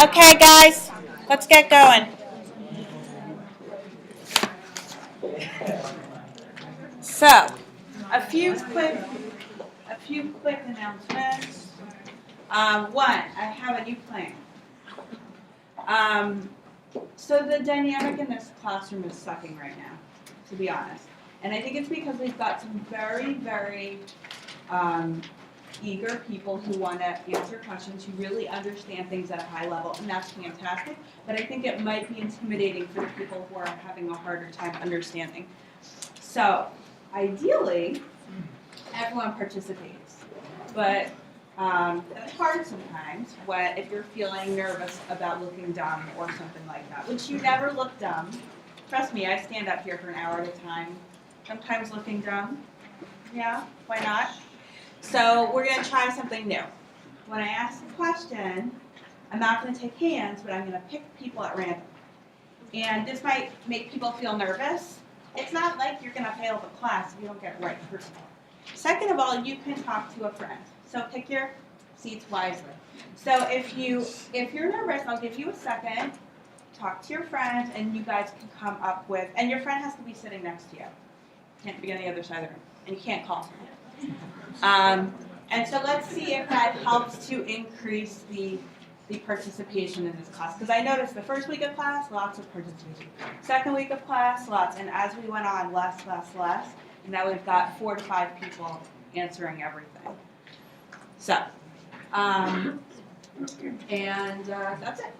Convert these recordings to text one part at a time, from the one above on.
Okay, guys, let's get going. So, a few quick announcements. One, I have a new plan. Um, so the dynamic in this classroom is sucking right now, to be honest. And I think it's because we've got some very, very eager people who want to answer questions, who really understand things at a high level, and that's fantastic. But I think it might be intimidating for the people who are having a harder time understanding. So, ideally, everyone participates, but that's hard sometimes if you're feeling nervous about looking dumb or something like that, which you never look dumb. Trust me, I stand up here for an hour at a time, sometimes looking dumb. Yeah, why not? So we're going to try something new. When I ask a question, I'm not going to take hands, but I'm going to pick people at random. And this might make people feel nervous. It's not like you're going to fail the class if you don't get it right, first of all. Second of all, you can talk to a friend. So pick your seats wisely. So if you're nervous, I'll give you a second. Talk to your friend, and you guys can come up with, and your friend has to be sitting next to you. Can't be on the other side of the room, and you can't call someone. And so let's see if that helps to increase the participation in this class. Because I noticed the first week of class, lots of participation. Second week of class, lots. And as we went on, less. And now we've got 4 to 5 people answering everything. So, that's it.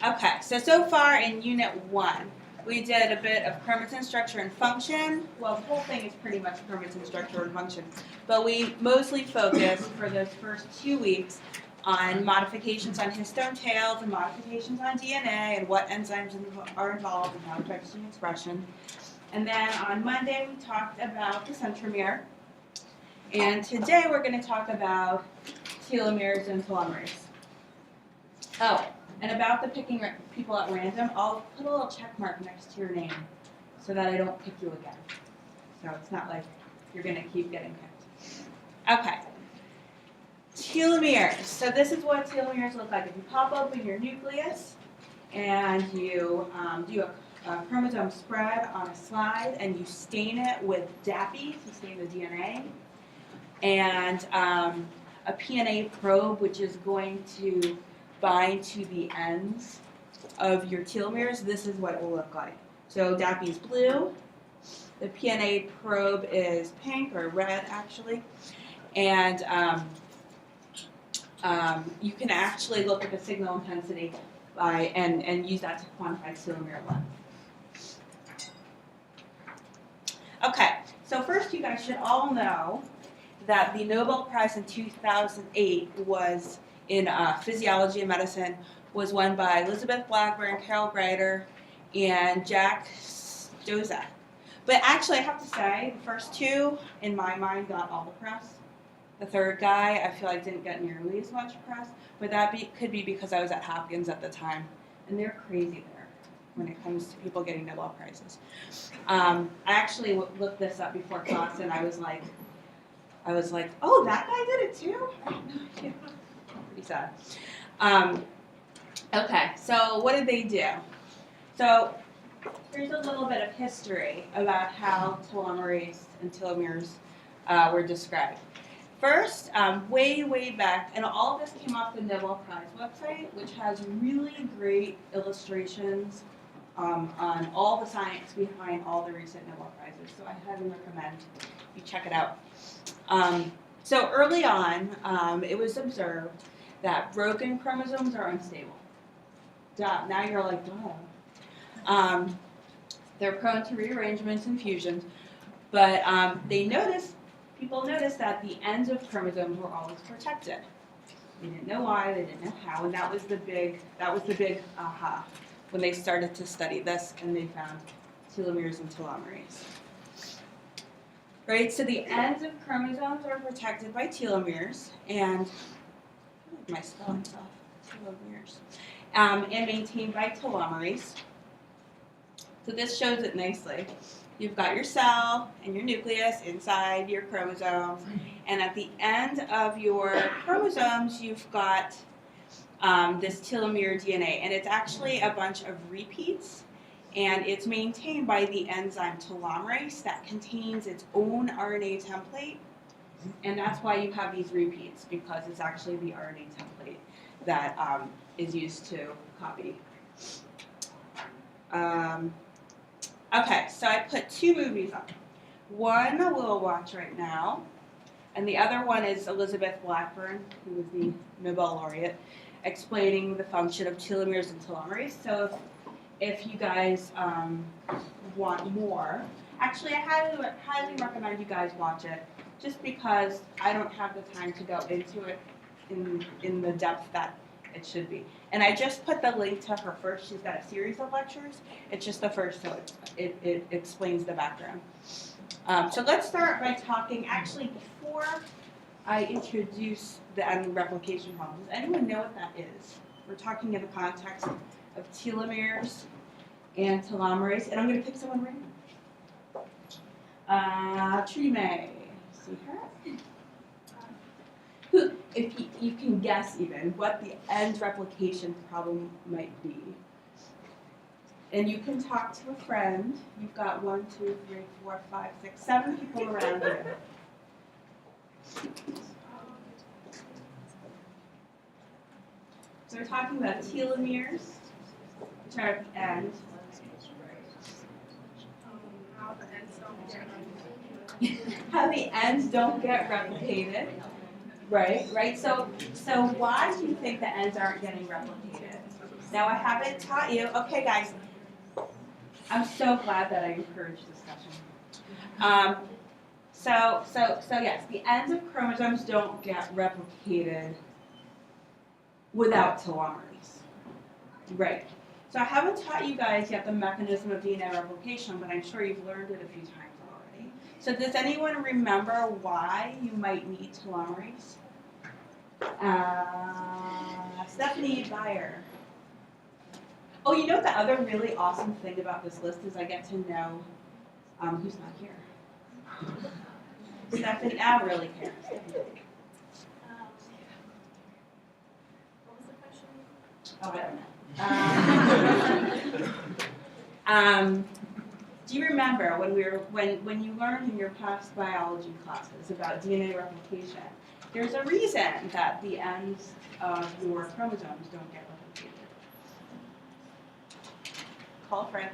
Okay, so far in Unit 1, we did a bit of chromatin structure and function. Well, the whole thing is pretty much chromatin structure and function. But we mostly focused for those first 2 weeks on modifications on histone tails and modifications on DNA and what enzymes are involved and how it affects gene expression. And then on Monday, we talked about the centromere. And today, we're going to talk about telomeres and telomerase. Oh, and about the picking people at random, I'll put a little check mark next to your name so that I don't pick you again. So it's not like you're going to keep getting picked. Okay. Telomeres. So this is what telomeres look like. If you pop open your nucleus and you do a chromosome spread on a slide and you stain it with DAPI, to stain the DNA, and a PNA probe, which is going to bind to the ends of your telomeres, this is what it will look like. So DAPI is blue, the PNA probe is pink or red actually, and you can actually look at the signal intensity and use that to quantify telomere length. Okay, so first you guys should all know that the Nobel Prize in 2008 was in physiology and medicine was won by Elizabeth Blackburn, Carol Greider, and Jack Stoczek. But actually, I have to say, the first 2, in my mind, got all the press. The third guy, I feel like didn't get nearly as much press, but that could be because I was at Hopkins at the time, and they're crazy there when it comes to people getting Nobel Prizes. I actually looked this up before class, and I was like, oh, that guy did it too? I have no idea. Pretty sad. Okay, so what did they do? So here's a little bit of history about how telomerase and telomeres were described. First, way back, and all of this came off the Nobel Prize website, which has really great illustrations on all the science behind all the recent Nobel Prizes. So I highly recommend you check it out. So early on, it was observed that broken chromosomes are unstable. Duh. Now you're like, duh. They're prone to rearrangements and fusions, but people noticed that the ends of chromosomes were always protected. They didn't know why, they didn't know how, and that was the big aha when they started to study this and they found telomeres and telomerase. Right, so the ends of chromosomes are protected by telomeres, and my spelling's off, telomeres, and maintained by telomerase. So this shows it nicely. you've got your cell and your nucleus inside your chromosomes, and at the end of your chromosomes, you've got this telomere DNA, and it's actually a bunch of repeats, and it's maintained by the enzyme telomerase that contains its own RNA template, and that's why you have these repeats, because it's actually the RNA template that is used to copy. Okay, so I put 2 movies on. One we'll watch right now, and the other one is Elizabeth Blackburn, who was the Nobel laureate, explaining the function of telomeres and telomerase. So if you guys want more, actually I highly recommend you guys watch it, just because I don't have the time to go into it in the depth that it should be. And I just put the link to her first. She's got a series of lectures. It's just the first, so it explains the background. So let's start by talking, actually before I introduce the end replication problem. Does anyone know what that is? We're talking in the context of telomeres and telomerase, and I'm going to pick someone random. Trudy May, see her? Who, if you can guess even what the end replication problem might be. And you can talk to a friend. You've got 1, 2, 3, 4, 5, 6, 7 people around you. So we're talking about telomeres, which are at the end. How the ends don't get replicated. Right. So why do you think the ends aren't getting replicated? Now I haven't taught you. Okay, guys. I'm so glad that I encouraged discussion. So yes, the ends of chromosomes don't get replicated without telomerase. Right. So I haven't taught you guys yet the mechanism of DNA replication, but I'm sure you've learned it a few times already. So does anyone remember why you might need telomerase? Stephanie Byer. Oh, you know the other really awesome thing about this list is I get to know who's not here. Stephanie, I really care. What was the question? Oh, I don't know. Do you remember when you learned in your past biology classes about DNA replication? There's a reason that the ends of your chromosomes don't get replicated. Call a friend.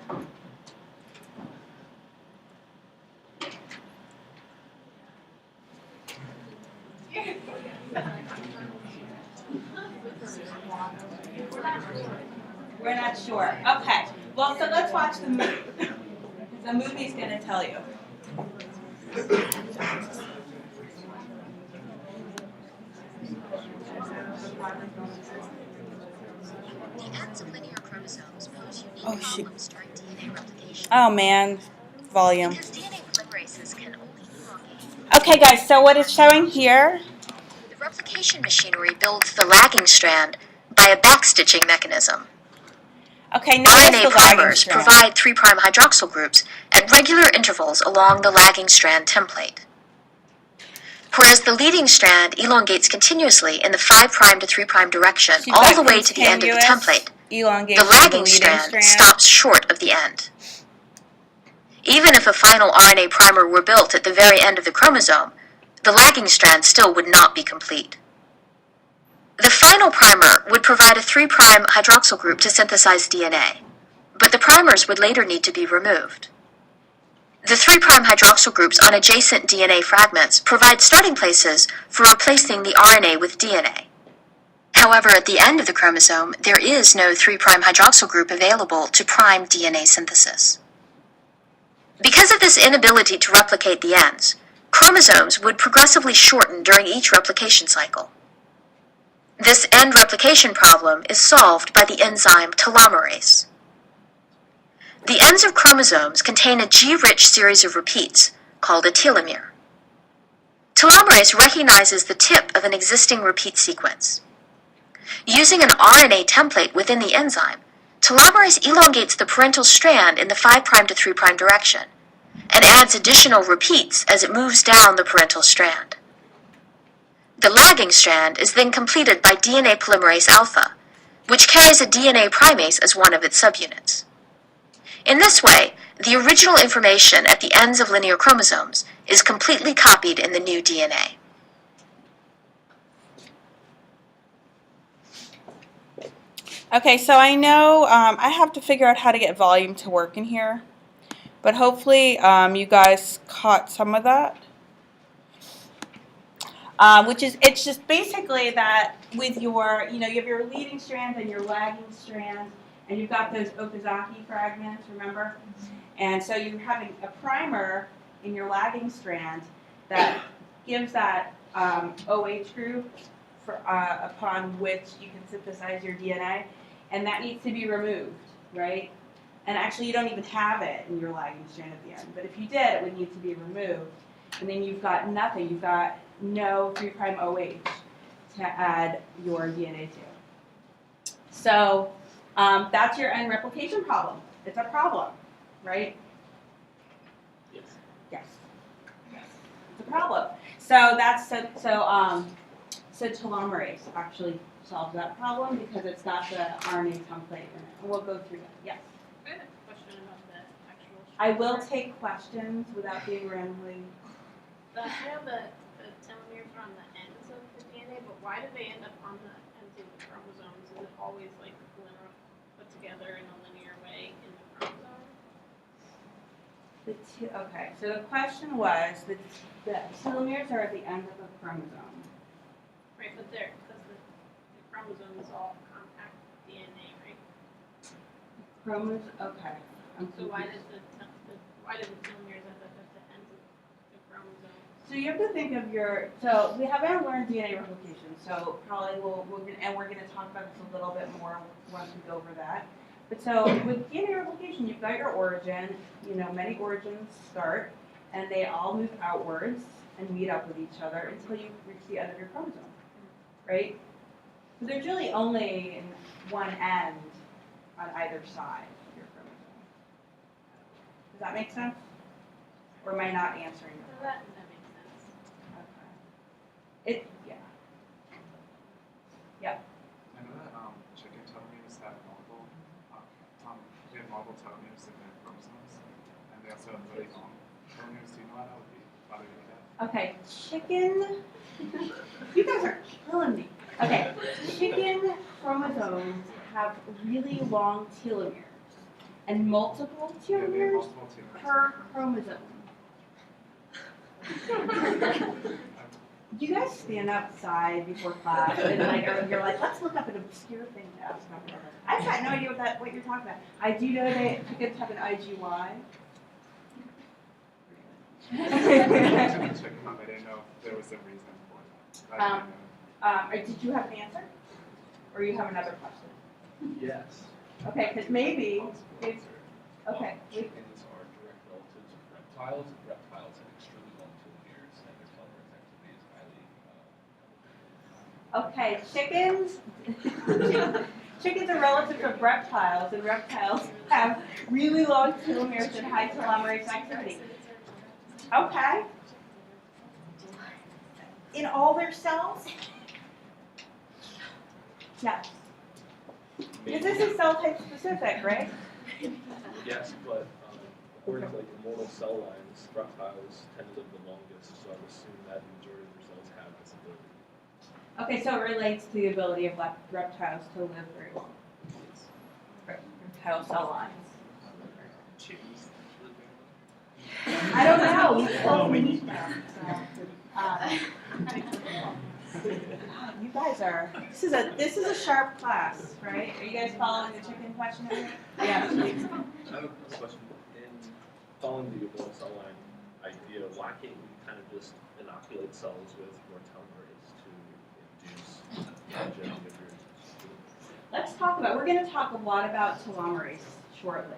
We're not sure. Okay. Well, so let's watch the movie. The movie's going to tell you. The ends of linear chromosomes pose unique problems during DNA replication. Oh man, volume. Because DNA polymerases can only elongate. Okay guys, so what it's showing here, The replication machinery builds the lagging strand by a backstitching mechanism. okay, notice RNA the primers lagging strand. provide 3' hydroxyl groups at regular intervals along the lagging strand template. Whereas the leading strand elongates continuously in the 5' to 3' direction So you've all got the way to the end of the continuous template. elongation The of lagging leading strand stops short of the end. Even if a final RNA primer were built at the very end of the chromosome, the lagging strand still would not be complete. The final primer would provide a 3' hydroxyl group to synthesize DNA, but the primers would later need to be removed. The 3' hydroxyl groups on adjacent DNA fragments provide starting places for replacing the RNA with DNA. However, at the end of the chromosome, there is no 3' hydroxyl group available to prime DNA synthesis. Because of this inability to replicate the ends, chromosomes would progressively shorten during each replication cycle. This end replication problem is solved by the enzyme telomerase. The ends of chromosomes contain a G-rich series of repeats, called a telomere. Telomerase recognizes the tip of an existing repeat sequence. Using an RNA template within the enzyme, telomerase elongates the parental strand in the 5' to 3' direction, and adds additional repeats as it moves down the parental strand. The lagging strand is then completed by DNA polymerase alpha, which carries a DNA primase as one of its subunits. In this way, the original information at the ends of linear chromosomes is completely copied in the new DNA. Okay, so I know I have to figure out how to get volume to work in here, but hopefully you guys caught some of that. It's just basically that with your, you have your leading strands and your lagging strands, and you've got those Okazaki fragments, remember? And so you're having a primer in your lagging strand that gives that OH group upon which you can synthesize your DNA, and that needs to be removed, right? And actually you don't even have it in your lagging strand at the end, but if you did, it would need to be removed. And then you've got nothing, you've got no 3' OH to add your DNA to. So that's your end replication problem. It's a problem, right? Yes. Yes. It's a problem. So so telomerase actually solves that problem because it's got the RNA template in it. And we'll go through that. Yes. I have a question about the actual. I will take questions without being randomly. I know the telomeres are on the ends of the DNA, but why do they end up on the ends of the chromosomes? Is it always like put together in a linear way in the chromosome? Okay, so the question was the telomeres are at the end of the chromosome. Right, but because the chromosome is all compact DNA, right? Okay. So why do the telomeres end up at the ends of the chromosome? So you have to think of so we haven't learned DNA replication, so probably we're going to talk about this a little bit more once we go over that. But so with DNA replication, you've got your origin, many origins start, and they all move outwards and meet up with each other until you reach the end of your chromosome, right? So there's really only one end on either side of your chromosome. Does that make sense? Or am I not answering your So question? that makes sense. Okay. Yeah. Yep. I know that chicken telomeres have multiple telomeres in their chromosomes, and they also have really long telomeres. Do you know how that would be? How do you do that? Okay, chicken. You guys are killing me. Okay, chicken chromosomes have really long telomeres and multiple Yeah, they have telomeres multiple telomeres. per chromosome. Do you guys stand outside before class and you're like, let's look up an obscure thing to ask about? I've got no idea what you're talking about. I do know that chickens have an IGY. I didn't know if there was a reason for that. I didn't know. Did you have an answer? Or you have another question? Yes. Okay, because maybe Lots of it's, answer. okay. Chickens are direct relatives of reptiles, and reptiles have extremely long telomeres, and their telomerase activity is highly. Okay, chickens are relatives of reptiles, and reptiles have really long telomeres and high telomerase activity. Okay. In all their cells? Yes. Because this is cell type specific, right? Yes, but according to immortal cell lines, reptiles tend to live the longest, so I would assume that the majority of their cells have this ability. Okay, so it relates to the ability of reptiles to live very long. Reptile cell lines. Chickens live I don't know. We still meet them. You guys are. This is a sharp class, right? Are you guys following the chicken question? Yeah, please. I have a question. In following the immortal cell line idea, why can't we kind of just inoculate cells with more telomerase to induce genetic difference? Let's talk about. We're going to talk a lot about telomerase shortly.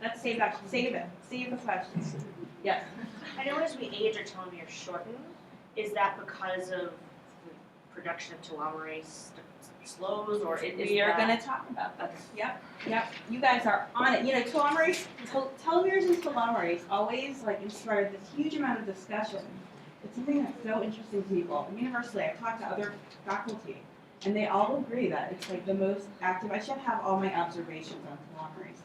Let's save that. Save it. Save the questions. Yes. I know as we age, our telomeres shorten. Is that because of production of telomerase slows, or is We are that- gonna talk about this, yep, you guys are on it, you know, telomerase, telomeres and telomerase always like inspired this huge amount of discussion. It's something that's so interesting to people, universally, I've talked to other faculty, and they all agree that it's like the most active, I should have all my observations on telomerase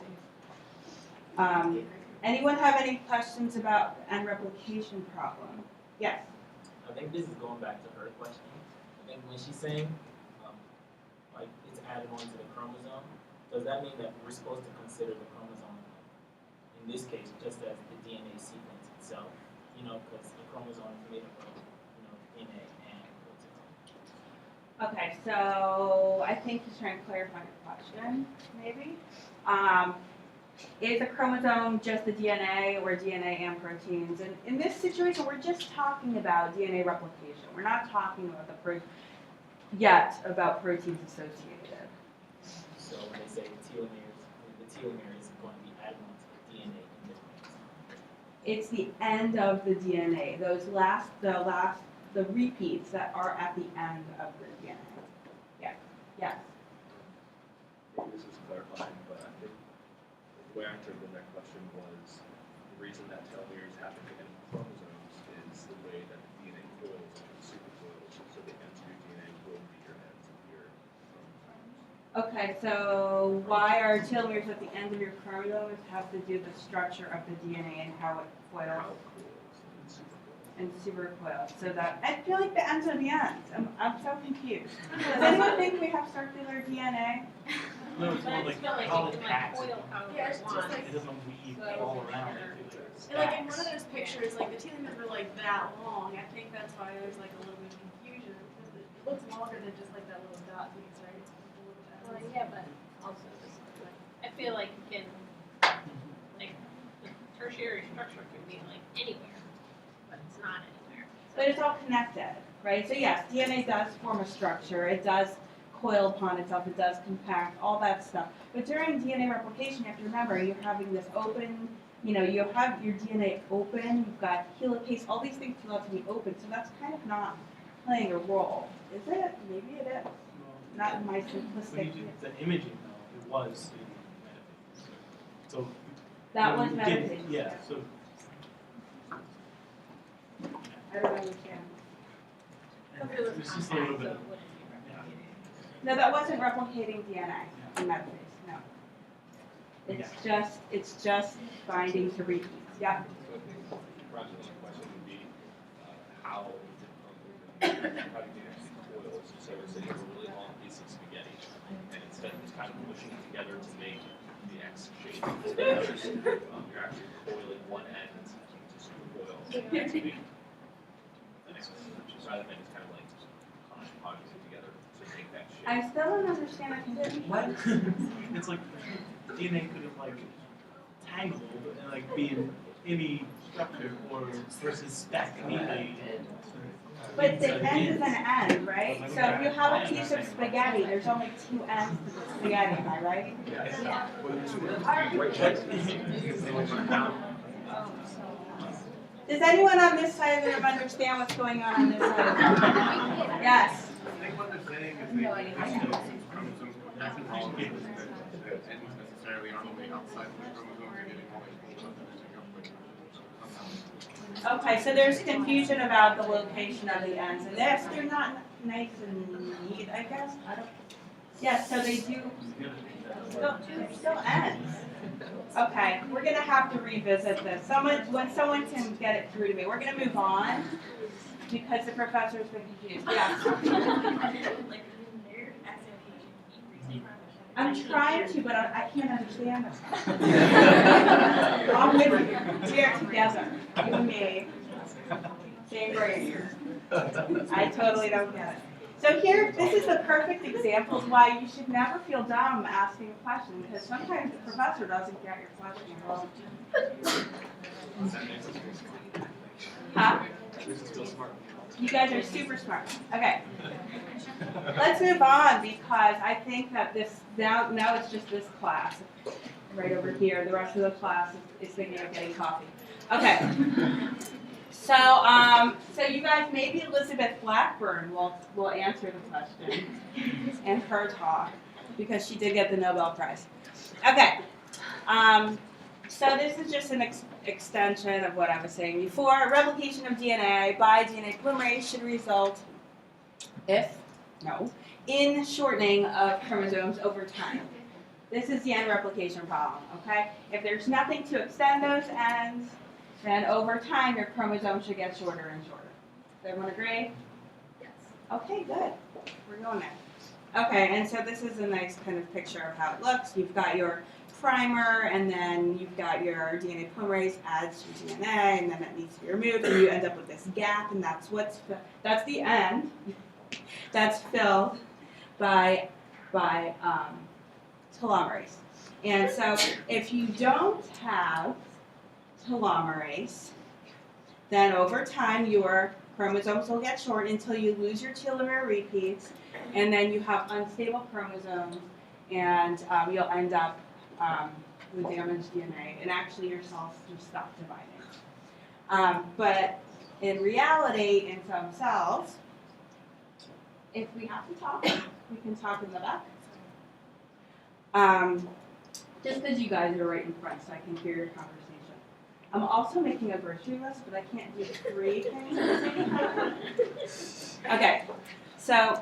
days. Anyone have any questions about the end replication problem? Yes? I think this is going back to her question. I think when she's saying, like, it's added on to the chromosome, does that mean that we're supposed to consider the chromosome, in this case, just as the DNA sequence itself? You know, because the chromosome is made up of, DNA and protein. Okay, so I think he's trying to clarify your question, maybe. Is a chromosome just the DNA or DNA and proteins? And in this situation, we're just talking about DNA replication. We're not talking about about proteins associated. So when they say telomeres, the telomere is going to be added on to the DNA in this case. It's the end of the DNA. The repeats that are at the end of the DNA. Yes. Maybe this is clarifying, but I think the way I interpreted that question was the reason that telomeres happen to end chromosomes is the way that the DNA coils into supercoils, so the ends of your DNA will be your ends of your chromosomes. Okay, so why are telomeres at the end of your chromosomes have to do with the structure of the DNA and how it coils How coils and supercoils. and supercoils? So that, I feel like the ends are the ends. I'm so confused. Does anyone think we have circular DNA? No, it's more But I like just feel like how it it can packs. like coil however Yeah, it it's just wants. like- It doesn't weave So- all around it. And like in one of those pictures, like the telomeres were like that long. I think that's why there's like a little bit of confusion because it looks longer than just like that little dot piece, right? It's like a little Well, bit. yeah, but also this, I feel like it can, like, the tertiary structure can be like anywhere, but it's not anywhere. But it's all connected, right? So yes, DNA does form a structure. It does coil upon itself. It does compact, all that stuff. But during DNA replication, you have to remember you're having this open, you have your DNA open. You've got helicase. All these things turn out to be open. So that's kind of not playing a role, is it? Maybe it is. Not in my When you simplistic. did the imaging though, it was in metaphase. So That was when you did- metaphase. Yeah, so I don't understand. If it was it's just a little compact, so bit. it wouldn't be replicated. No, that wasn't replicating DNA in metaphase. No. It's just binding to repeats. Yeah. So I think perhaps one question would be how do DNA actually coils? So say you have a really long piece of spaghetti, and instead of just kind of pushing it together to make the X shape, you're actually coiling one end to supercoil to make an X, rather than just kind of like hodgepodging it together to make that shape. I still don't understand the confusion. What? It's like DNA could have like tangled and like be in any structure or versus stacked neatly. But the end is an end, right? So if you have a piece of spaghetti, there's only two ends to the spaghetti, am I right? Does anyone on this side of the room understand what's going on this side of the room? Yes. I think what they're saying is they chromosomes that's all the ends necessarily aren't only outside of the chromosomes are getting all the pulled up and ending up with Okay, so there's confusion about the location of the ends, and they're not nice and neat, I guess. I don't. Yes, so they do. Still ends. Okay, we're gonna have to revisit this. When someone can get it through to me, we're gonna move on because the professor's been confused. Yeah. I'm trying to, but I can't understand this. I'm with you. We are together. You and me. Same brain. I totally don't get it. So here, this is the perfect example of why you should never feel dumb asking a question, because sometimes the professor doesn't get your question. Well, huh? You guys are super smart. Okay. Let's move on, because I think that this, now it's just this class, right over here. The rest of the class is thinking of getting coffee. Okay. So you guys, maybe Elizabeth Blackburn will answer the question in her talk because she did get the Nobel Prize. Okay. So this is just an extension of what I was saying before. Replication of DNA by DNA polymerase should result, in shortening of chromosomes over time. This is the end replication problem, okay? If there's nothing to extend those ends, then over time your chromosome should get shorter and shorter. Does everyone agree? Yes. Okay, good. We're going there. Okay, and so this is a nice kind of picture of how it looks. You've got your primer, and then you've got your DNA polymerase adds your DNA, and then it needs to be removed, and you end up with this gap, and that's the end. That's filled by telomerase. And so if you don't have telomerase, then over time your chromosomes will get short until you lose your telomere repeats, and then you have unstable chromosomes, and you'll end up with damaged DNA, and actually your cells just stop dividing. But in reality, in some cells, if we have to talk, we can talk in the back. Just because you guys are right in front, so I can hear your conversation. I'm also making a grocery list, but I can't do 3 things at the same time. Okay, so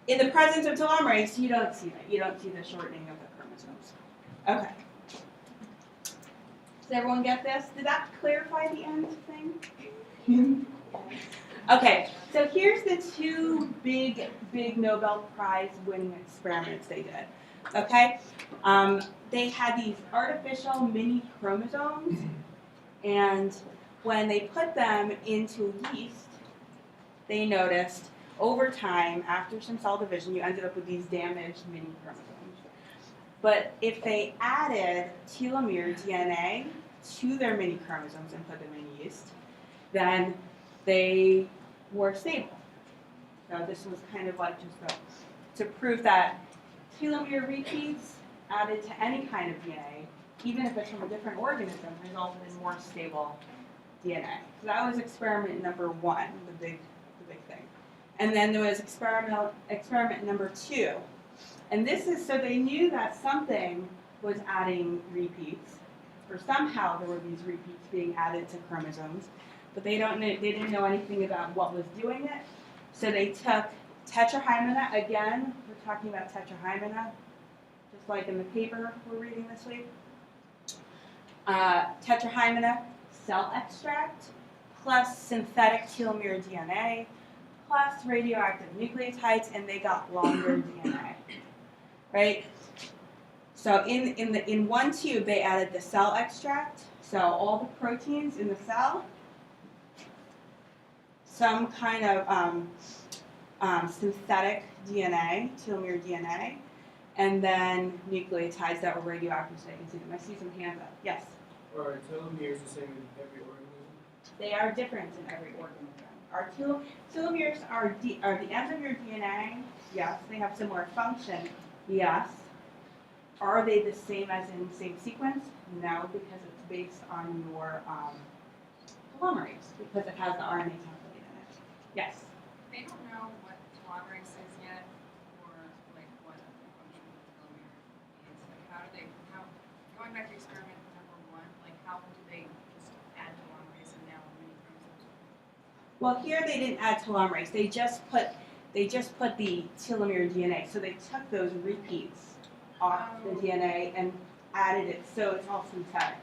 in the presence of telomerase, you don't see that. You don't see the shortening of the chromosomes. Okay. Does everyone get this? Did that clarify the end thing? Okay, so here's the 2 big Nobel Prize winning experiments they did. Okay, they had these artificial mini chromosomes, and when they put them into yeast, they noticed over time, after some cell division, you ended up with these damaged mini chromosomes. But if they added telomere DNA to their mini chromosomes and put them in yeast, then they were stable. So this was kind of like just to prove that telomere repeats added to any kind of DNA, even if it's from a different organism, resulted in more stable DNA. So that was experiment number 1, the big thing. And then there was experiment number 2. And this is, so they knew that something was adding repeats, or somehow there were these repeats being added to chromosomes, but they didn't know anything about what was doing it. So they took tetrahymena, again, we're talking about tetrahymena, just like in the paper we're reading this week. Tetrahymena cell extract, plus synthetic telomere DNA, plus radioactive nucleotides, and they got longer DNA, right? So in one tube, they added the cell extract, so all the proteins in the cell, some kind of synthetic DNA, telomere DNA, and then nucleotides that were radioactive, so you can see them. I see some hands up. Yes? Are telomeres the same in every organism? They are different in every organism. Our telomeres are the ends of your DNA. Yes. They have similar function. Yes. Are they the same as in same sequence? No, because it's based on your telomerase, because it has the RNA template in it. Yes. They don't know what telomerase is yet, or like what the function of the telomere is. Like going back to experiment number 1, like how do they just add telomerase and now many chromosomes? Well, here they didn't add telomerase. They just put the telomere DNA. So they took those repeats off the DNA and added it, so it's all synthetic,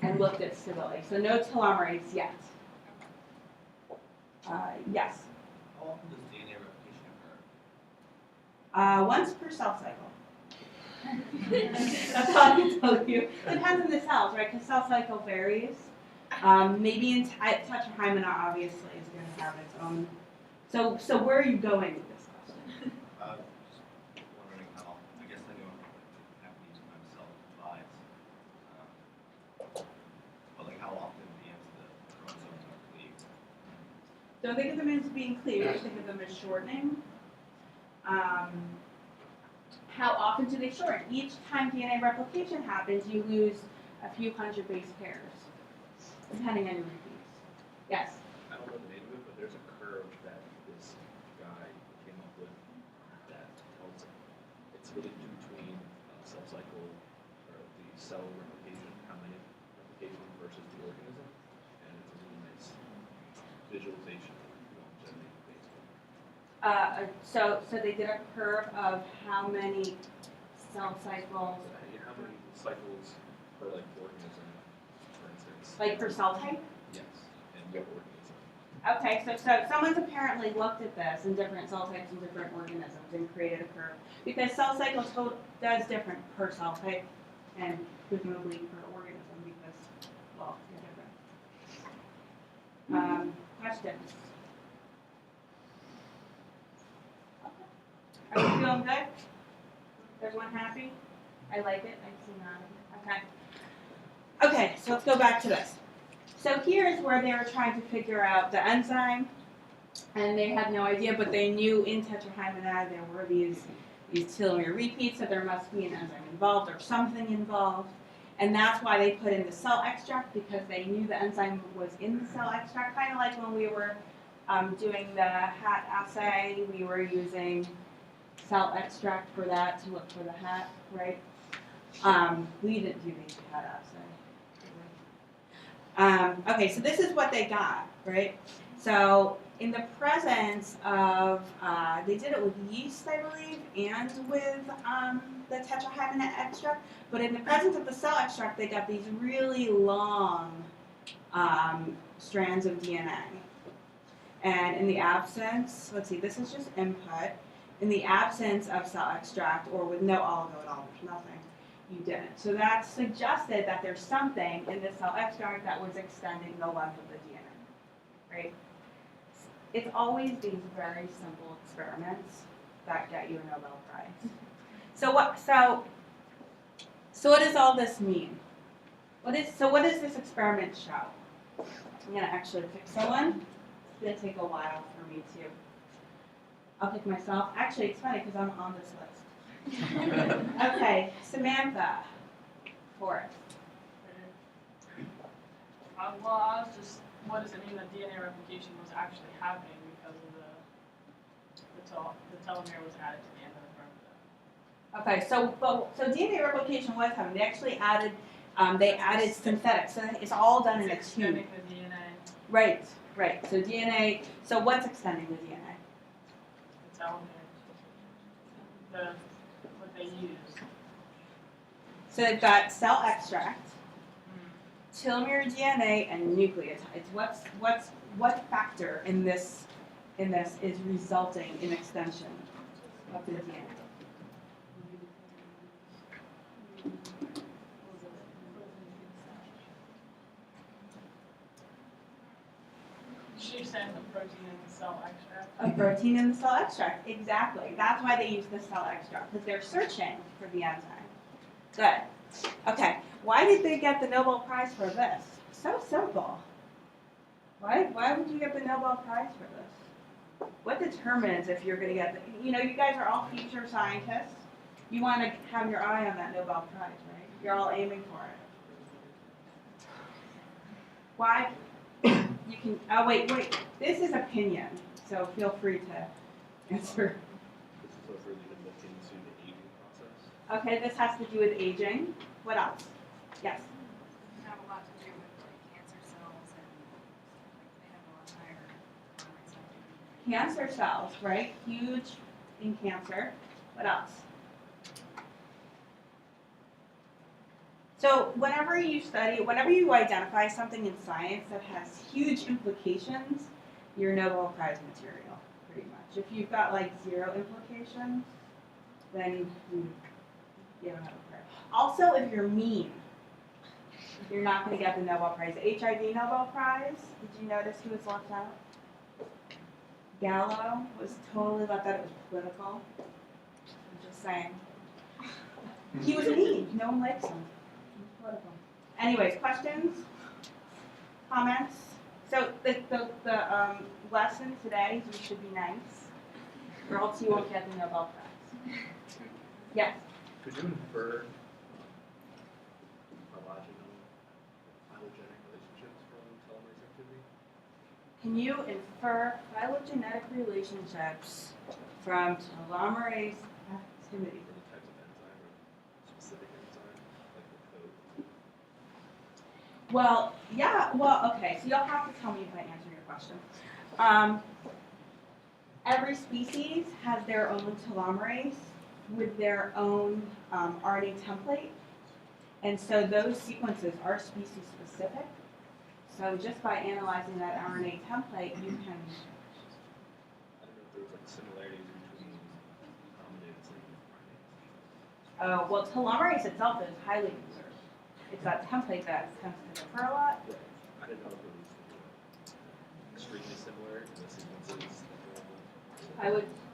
and looked at stability. So no telomerase yet. Yes. How often does DNA replication occur? Once per cell cycle. That's all I can tell you. Depends on the cells, right? Because cell cycle varies. Maybe in tetrahymena, obviously, is going to have its own. So where are you going with this question? Just wondering how, I guess I know happens each time cell divides. But like how often the ends of the chromosomes are cleaved? Don't think of them as being cleaved, think of them as shortening. How often do they shorten? Each time DNA replication happens, you lose a few hundred base pairs, depending on your repeats. Yes? I don't know the name of it, but there's a curve that this guy came up with that tells it's really between cell cycle or the cell replication, how many replication versus the organism, and it's a really nice visualization of longevity based on. So they did a curve of how many cell cycles, How many cycles per like organism, for instance? like per cell type? Yes, and what organism? Okay, so someone's apparently looked at this in different cell types and different organisms and created a curve. Because cell cycle does different per cell type and presumably per organism because, well, they're different. Questions? Are we feeling good? Everyone happy? I like it, I see none. Okay. Okay, so let's go back to this. So here's where they were trying to figure out the enzyme, and they had no idea, but they knew in tetrahymena there were these telomere repeats, so there must be an enzyme involved or something involved. And that's why they put in the cell extract, because they knew the enzyme was in the cell extract, kind of like when we were doing the HAT assay, we were using cell extract for that to look for the HAT, right? We didn't do the HAT assay. Okay, so this is what they got, right? So in the presence of, they did it with yeast, I believe, and with the tetrahymena extract, but in the presence of the cell extract, they got these really long strands of DNA. And in the absence, let's see, this is just input. In the absence of cell extract, or with no oligo at all, there's nothing, you didn't. So that suggested that there's something in the cell extract that was extending the length of the DNA, right? It's always these very simple experiments that get you a Nobel Prize. So what does all this mean? What does this experiment show? I'm gonna actually pick someone. It's gonna take a while for me to. I'll pick myself. Actually, it's funny because I'm on this list. Okay, Samantha, Forrest. Well, I was just, what does it mean that DNA replication was actually happening because of the telomere was added to the end of the chromosome? Okay, so DNA replication was happening. They actually added synthetics. So it's all done in a tube. Extending the DNA. Right. So DNA. So what's extending the DNA? The telomere. What they use. So they've got cell extract, telomere DNA, and nucleotides. What factor in this is resulting in extension of the DNA? She's saying the protein in the cell extract. A protein in the cell extract, exactly. That's why they use the cell extract, because they're searching for the enzyme. Good. Okay, why did they get the Nobel Prize for this? So simple. Why would you get the Nobel Prize for this? What determines if you're going to get the, you guys are all future scientists. You want to have your eye on that Nobel Prize, right? You're all aiming for it. Why? You can, oh wait, this is opinion, so feel free to answer. This is what really been looked into the aging process. Okay, this has to do with aging. What else? Yes? Have a lot to do with like cancer cells and like they have a lot higher Cancer cells, right? Huge in cancer. What else? So whenever you identify something in science that has huge implications, you're Nobel Prize material, pretty much. If you've got like 0 implications, then you don't have a prize. Also, if you're mean, you're not going to get the Nobel Prize. The HIV Nobel Prize, did you notice who was left out? Gallo was totally left out. It was political. I'm just saying. He was mean. No one likes him. He was political. Anyways, questions? Comments? So the lesson today is we should be nice, or else you won't get the Nobel Prize. Yes? Could you infer biological Can you infer phylogenetic relationships from telomerase activity? The types of enzyme or specific enzyme, like the code. Well, yeah, well, okay, so you'll have to tell me if I answer your question. Every species has their own telomerase with their own RNA template, and so those sequences are species specific. So just by analyzing that RNA template, you can, I don't know if there was like similarities between accommodated well, telomerase itself is highly conserved. It's that template that tends to differ a lot. I didn't know if it was extremely similar in the sequences.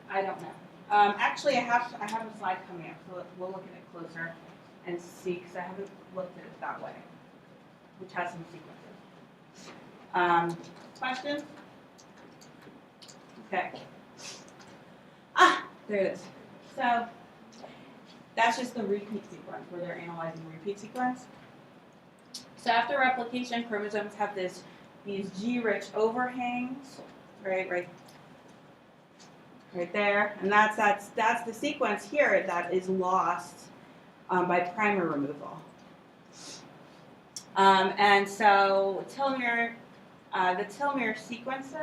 I don't know. Actually, I have a slide coming up, so we'll look at it closer and see, because I haven't looked at it that way, which has some sequences. Questions? Okay. There it is. So that's just the repeat sequence, where they're analyzing repeat sequence. So after replication, chromosomes have these G-rich overhangs, right there, and that's the sequence here that is lost by primer removal. And so the telomere sequences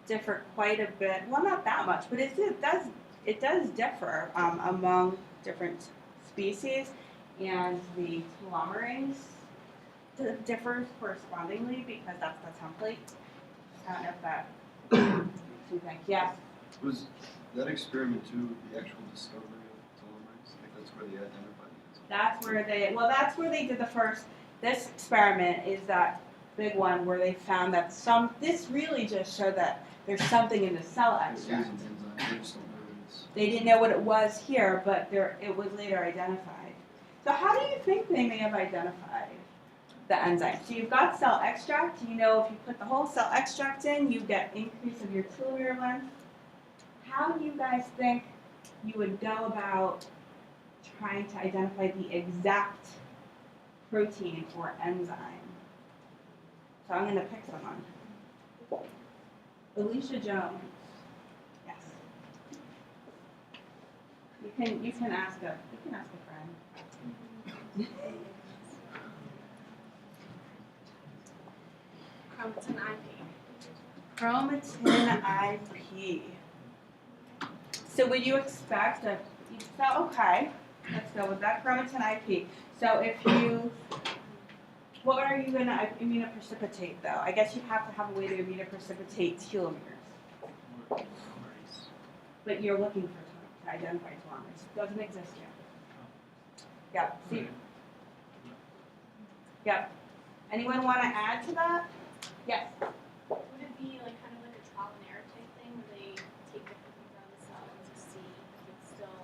differ quite a bit. Well, not that much, but it does differ among different species, and the telomerase differs correspondingly because that's the template. I don't know if that makes you think. Yes. Was that experiment too the actual discovery of telomerase? Like that's where they identified it? That's where they did the first. This experiment is that big one where they found that this really just showed that there's something in the cell extract. They didn't know what it was here, but it was later identified. So how do you think they may have identified the enzyme? So you've got cell extract. You know if you put the whole cell extract in, you get increase of your telomere length. How do you guys think you would go about trying to identify the exact protein or enzyme? So I'm going to pick someone. Alicia Jones. Yes. You can ask a friend. Chromatin IP. Chromatin IP. So would you expect okay, let's go with that chromatin IP. So what are you going to immunoprecipitate though? I guess you have to have a way to immunoprecipitate telomeres. But you're looking for to identify telomeres. It doesn't exist yet. Yep. See? Yep. Anyone want to add to that? Yes. Would it be like kind of like a trial and error type thing where they take different things out of the cell to see if it's still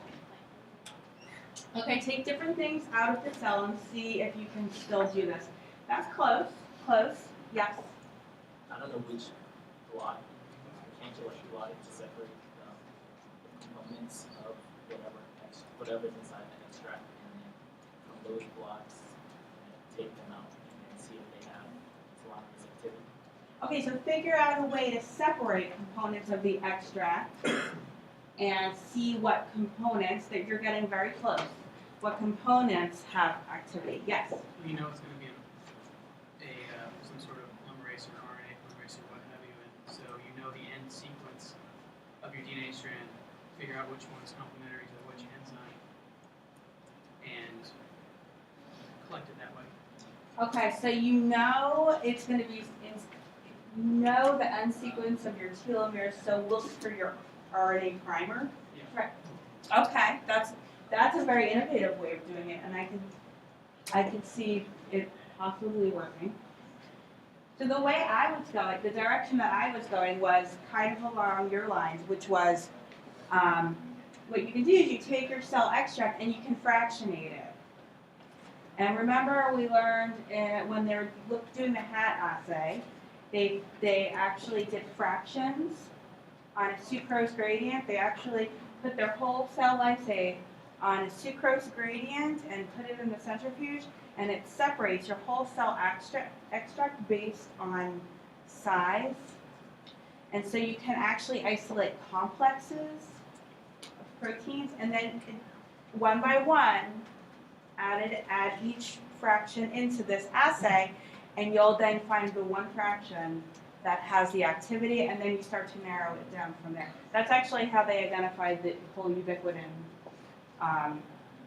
like? Okay, take different things out of the cell and see if you can still do this. That's close. Close. Yes. I don't know which blot, can't you like blot it to separate the components of whatever's inside the extract, and then from those blots, take them out and see if they have telomerase activity. Okay, so figure out a way to separate components of the extract and see what components that you're getting very close. What components have activity? Yes. You know it's going to be some sort of polymerase or RNA polymerase or what have you, and so you know the end sequence of your DNA strand, figure out which one is complementary to which enzyme, and collect it that way. Okay, so you know it's going to be, you know the end sequence of your telomeres, so look for your RNA primer. Yeah. Right. Okay, that's a very innovative way of doing it, and I can see it possibly working. So the way I was going, the direction that I was going was kind of along your lines, which was what you can do is you take your cell extract and you can fractionate it. And remember we learned when they were doing the HAT assay, they actually did fractions on a sucrose gradient. They actually put their whole cell lysate on a sucrose gradient and put it in the centrifuge, and it separates your whole cell extract based on size And so you can actually isolate complexes of proteins, and then one by one, add each fraction into this assay, and you'll then find the one fraction that has the activity, and then you start to narrow it down from there. That's actually how they identified the whole ubiquitin,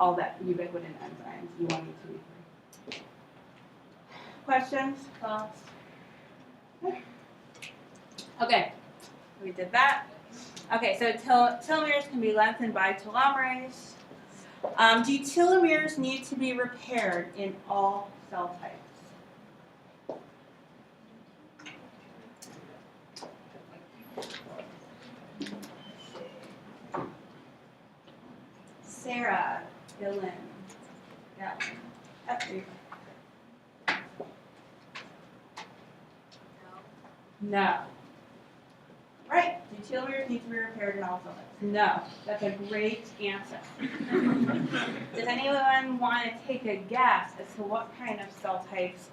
all that ubiquitin enzymes, U1, U2, U3. Questions, thoughts? Okay, we did that. Okay, so telomeres can be lengthened by telomerase. Do telomeres need to be repaired in all cell types? Sarah, Dylan, yeah. No. Right. Do telomeres need to be repaired in all cell types? No. That's a great answer. Does anyone want to take a guess as to what kind of cell types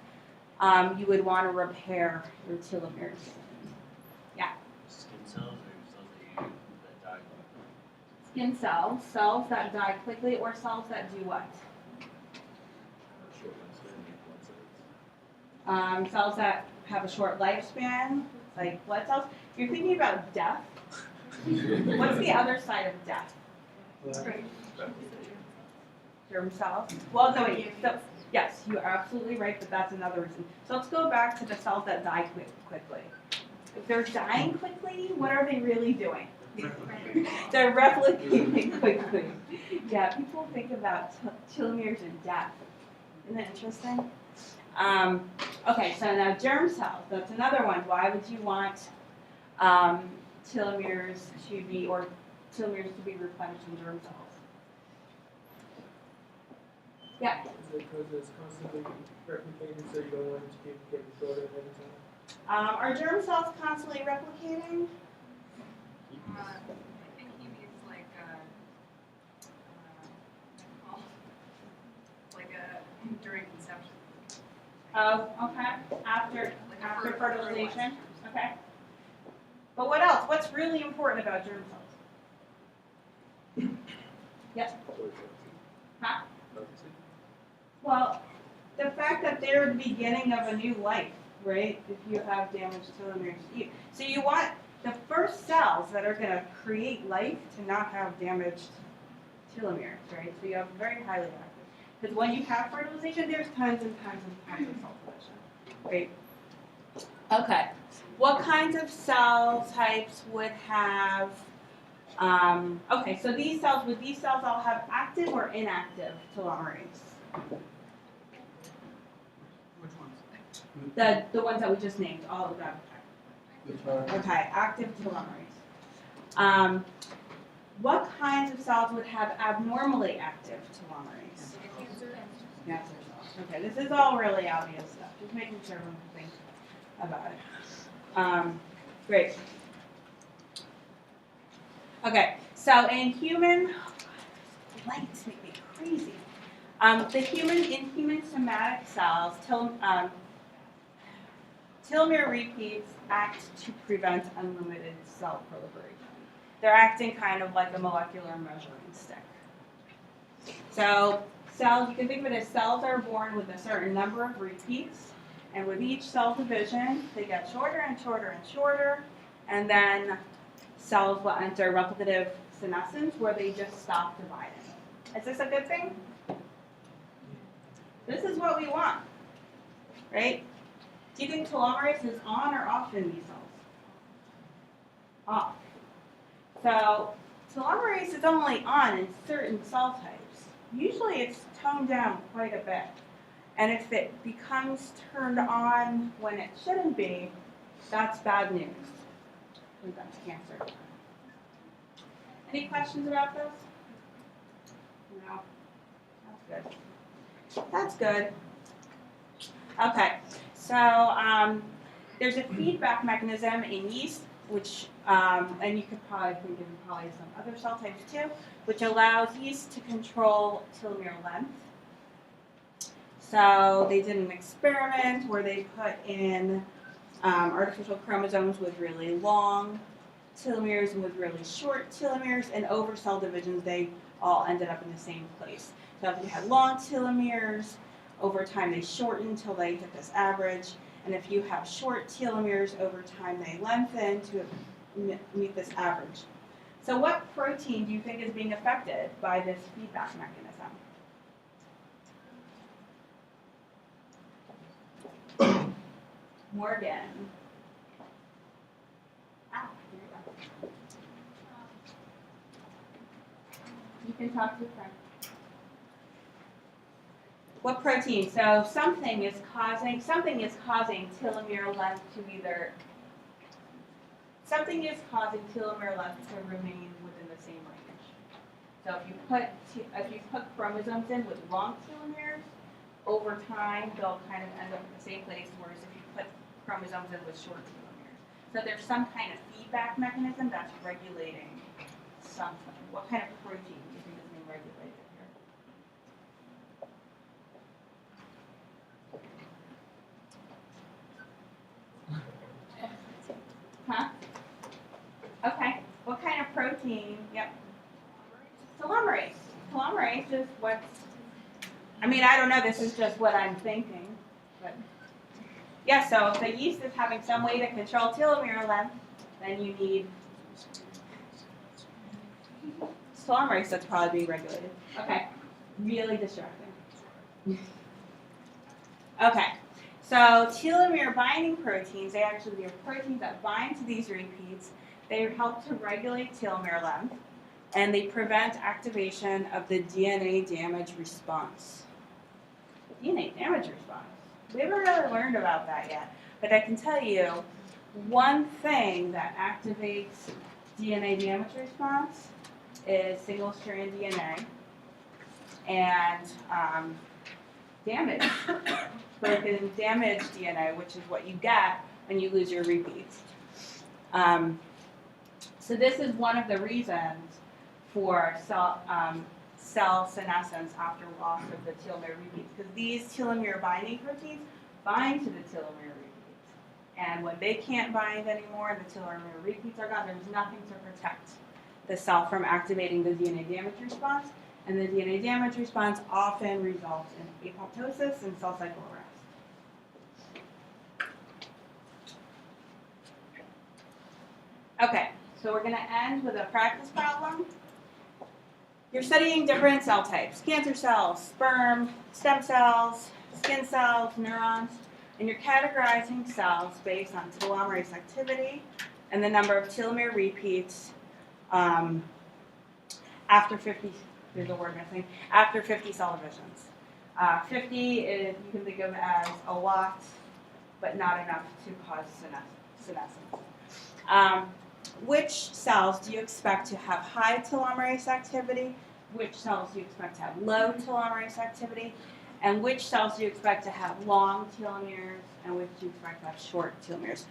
you would want to repair your telomeres? Yeah. Skin cells or cells that die? Skin cells, cells that die quickly, or cells that do what? Cells that have a short lifespan, like blood cells. You're thinking about death. What's the other side of death? Germ cells. Well, no, wait. So, yes, you're absolutely right, but that's another reason. So let's go back to the cells that die quickly. If they're dying quickly, what are they really doing? They're replicating quickly. Yeah, people think about telomeres and death. Isn't that interesting? Okay, so now germ cells, that's another one. Why would you want telomeres to be replenished in germ cells? Yeah. Is it because it's constantly replicating, so you don't want it to keep getting shorter every time? Are germ cells constantly replicating? I think he means like during conception. Oh, okay. After fertilization. Okay. But what else? What's really important about germ cells? Yes. Huh? Well, the fact that they're the beginning of a new life, right? If you have damaged telomeres, so you want the first cells that are going to create life to not have damaged telomeres, right? So you have very highly active. Because when you have fertilization, there's tons and tons and tons of cell division, right? Okay. What kinds of cell types would have, okay, so would these cells all have active or inactive telomerase? Which ones? The ones that we just named, all of them. Okay, active telomerase. What kinds of cells would have abnormally active telomerase? Cancer cells. Okay, this is all really obvious stuff. Just making sure everyone can think about it. Great. Okay, so in human, lights make me crazy. In human somatic cells, telomere repeats act to prevent unlimited cell proliferation. They're acting kind of like a molecular measuring stick. So cells, you can think of it as cells are born with a certain number of repeats, and with each cell division, they get shorter and shorter and shorter, and then cells will enter replicative senescence where they just stop dividing. Is this a good thing? This is what we want, right? Do you think telomerase is on or off in these cells? Off. So telomerase is only on in certain cell types. Usually it's toned down quite a bit. And if it becomes turned on when it shouldn't be, that's bad news. We've got cancer. Any questions about this? No. That's good. That's good. Okay. So there's a feedback mechanism in yeast, which, and you could probably think of probably some other cell types too, which allows yeast to control telomere length. So they did an experiment where they put in artificial chromosomes with really long telomeres and with really short telomeres, and over cell divisions, they all ended up in the same place. So if you had long telomeres, over time they shorten until they hit this average, and if you have short telomeres, over time they lengthen to meet this average. So what protein do you think is being affected by this feedback mechanism? Morgan. Ah, here you go. You can talk to a friend. What protein? So something is causing telomere length to either, something is causing telomere length to remain within the same range. So if you put chromosomes in with long telomeres, over time they'll kind of end up in the same place, whereas if you put chromosomes in with short telomeres. So there's some kind of feedback mechanism that's regulating something. What kind of protein do you think is being regulated here? Huh? Okay. What kind of protein? Yep. Telomerase. Telomerase is what's, I mean, I don't know, this is just what I'm thinking. But yeah, so if the yeast is having some way to control telomere length, then you need telomerase that's probably being regulated. Okay. Really distracting. Okay. So telomere binding proteins, they actually are proteins that bind to these repeats. They help to regulate telomere length, and they prevent activation of the DNA damage response. DNA damage response. We haven't really learned about that yet, but I can tell you one thing that activates DNA damage response is single-strand DNA and damage. Broken damaged DNA, which is what you get when you lose your repeats. So this is one of the reasons for cell senescence after loss of the telomere repeats, because these telomere binding proteins bind to the telomere repeats. And when they can't bind anymore and the telomere repeats are gone, there's nothing to protect the cell from activating the DNA damage response. And the DNA damage response often results in apoptosis and cell cycle arrest. Okay, so we're going to end with a practice problem. You're studying different cell types: cancer cells, sperm, stem cells, skin cells, neurons, and you're categorizing cells based on telomerase activity and the number of telomere repeats after 50, there's a word missing, after 50 cell divisions. 50 is, you can think of as a lot, but not enough to cause senescence. Which cells do you expect to have high telomerase activity? Which cells do you expect to have low telomerase activity? And which cells do you expect to have long telomeres and which do you expect to have short telomeres?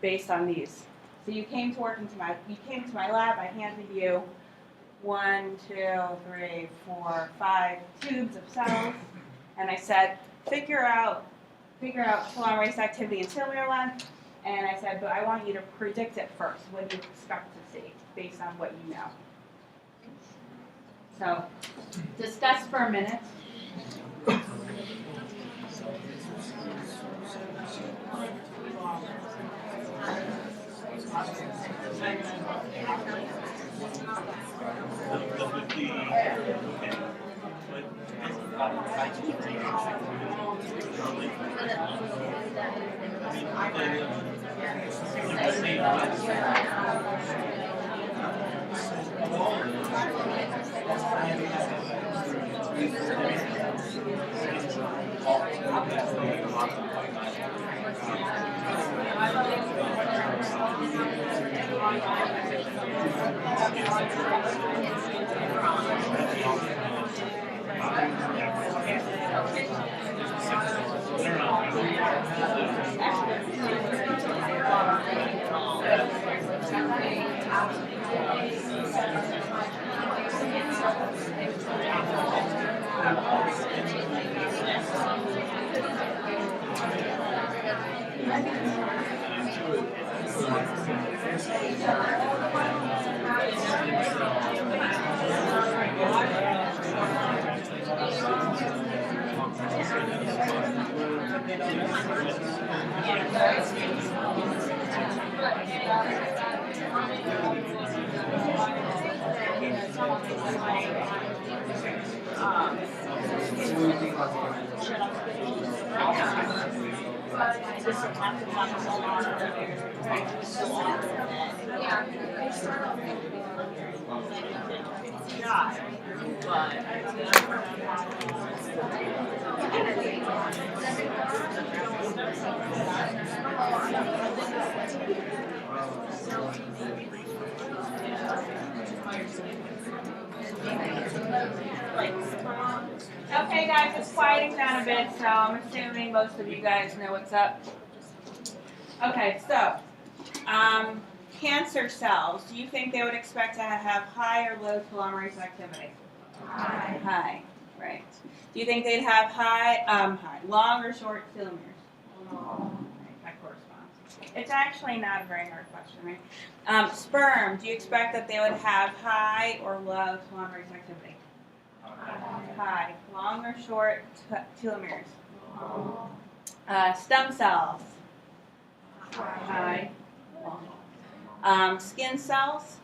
Based on these. So you came to my lab, I handed you 1, 2, 3, 4, 5 tubes of cells, and I said, figure out telomerase activity and telomere length. And I said, but I want you to predict it first. What do you expect to see based on what you know? So, discuss for a minute. Okay, guys, it's quieting down a bit, so I'm assuming most of you guys know what's up. Okay, so, cancer cells, do you think they would expect to have high or low telomerase activity? High. High, right. Do you think they'd have long or short telomeres? Long. Right, that corresponds. It's actually not a very hard question, right? Sperm, do you expect that they would have high or low telomerase activity? High. Long or short telomeres? Stem cells? High. Skin cells?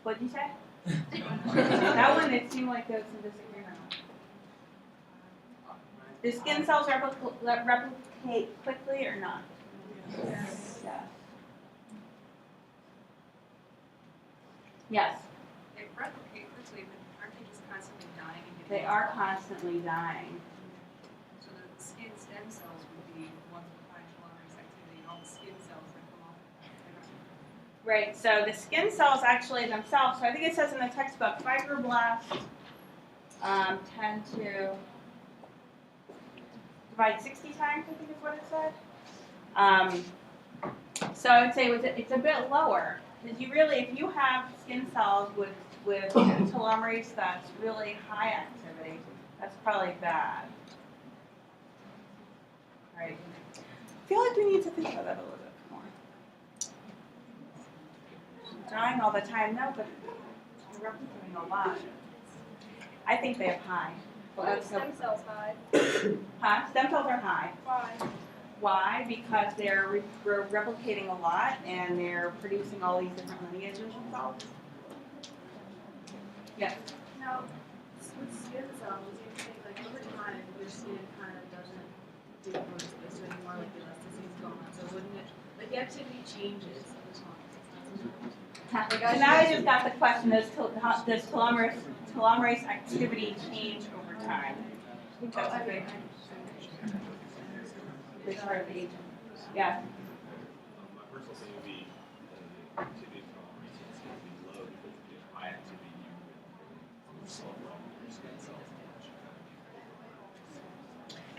What did you say? That one, it seemed like there was some disagreement on. Do skin cells replicate quickly or not? Yes. Yes. They replicate quickly, but aren't they just constantly dying and getting? They are constantly dying. So the skin stem cells would be ones with high telomerase activity, all the skin cells that come off. Right, so the skin cells actually themselves, so I think it says in the textbook, fibroblasts tend to divide 60 times, I think is what it said. So I would say it's a bit lower. Because if you have skin cells with telomerase that's really high activity, that's probably bad. Right. I feel like we need to think about that a little bit more. Dying all the time, no, but we're replicating a lot. I think they have high. Why are stem cells high? Huh? Stem cells are high. Why? Why? Because they're replicating a lot and they're producing all these different lineages of cells. Yes? Now, with skin cells, you think like over time your skin kind of doesn't do photospace anymore, like the elasticity is gone. So wouldn't it, like the activity changes over time? So now I just got the question, does telomerase activity change over time? I think that's a big part of the agent. Yeah. My personal thing would be the activity of telomerase is going to be low because if you have high activity, you would slow down your skin cells.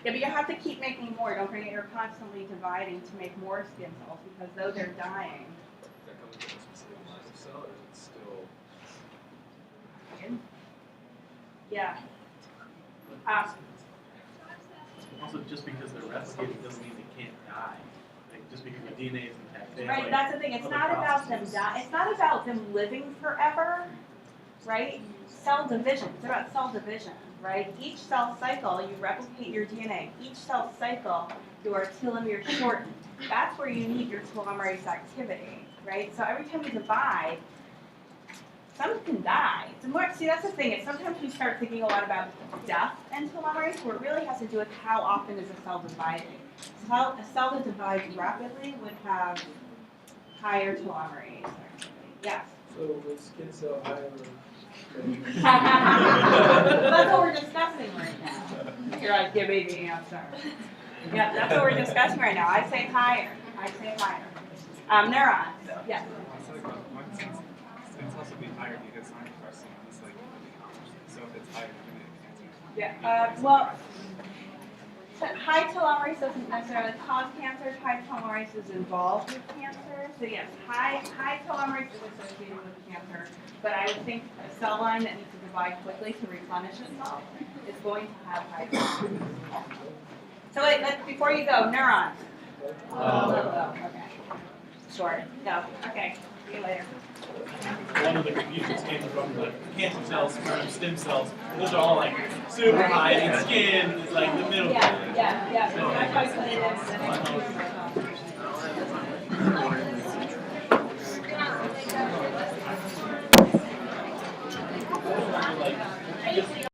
Yeah, but you have to keep making more. Don't forget you're constantly dividing to make more skin cells because those are dying. Is that coming from a specific line of cell, or is it still? Yeah. Also, just because they're replicating doesn't mean they can't die. Like, just because the DNA is intact. They have, Right, like, that's the thing. It's other not about them processes. dying. It's not about them living forever, right? Cell division. It's about cell division, right? Each cell cycle, you replicate your DNA. Each cell cycle, your telomeres shorten. That's where you need your telomerase activity, right? So every time you divide, some can die. See, that's the thing. Is sometimes we start thinking a lot about death and telomerase, where it really has to do with how often is a cell dividing. A cell that divides rapidly would have higher telomerase activity. Yes. So with skin cell higher. That's what we're discussing right now. You're like, give me the answer. Yeah, that's what we're discussing right now. I say higher. Neurons. Yes. It's also be higher because I'm pressing on this like so if it's higher than cancer. Yeah. Well, high telomerase doesn't necessarily cause cancer. High telomerase is involved with cancer. So yes, high telomerase is associated with cancer. But I would think a cell line that needs to divide quickly to replenish itself is going to have high telomerase. So wait, before you go, neurons. Okay. Sure, no, okay, see you later. One of the confusions came from the cancer cells, sperm, stem cells. Those are all like super high, and skin is like the middle. Yeah, that's why I put it in. Like,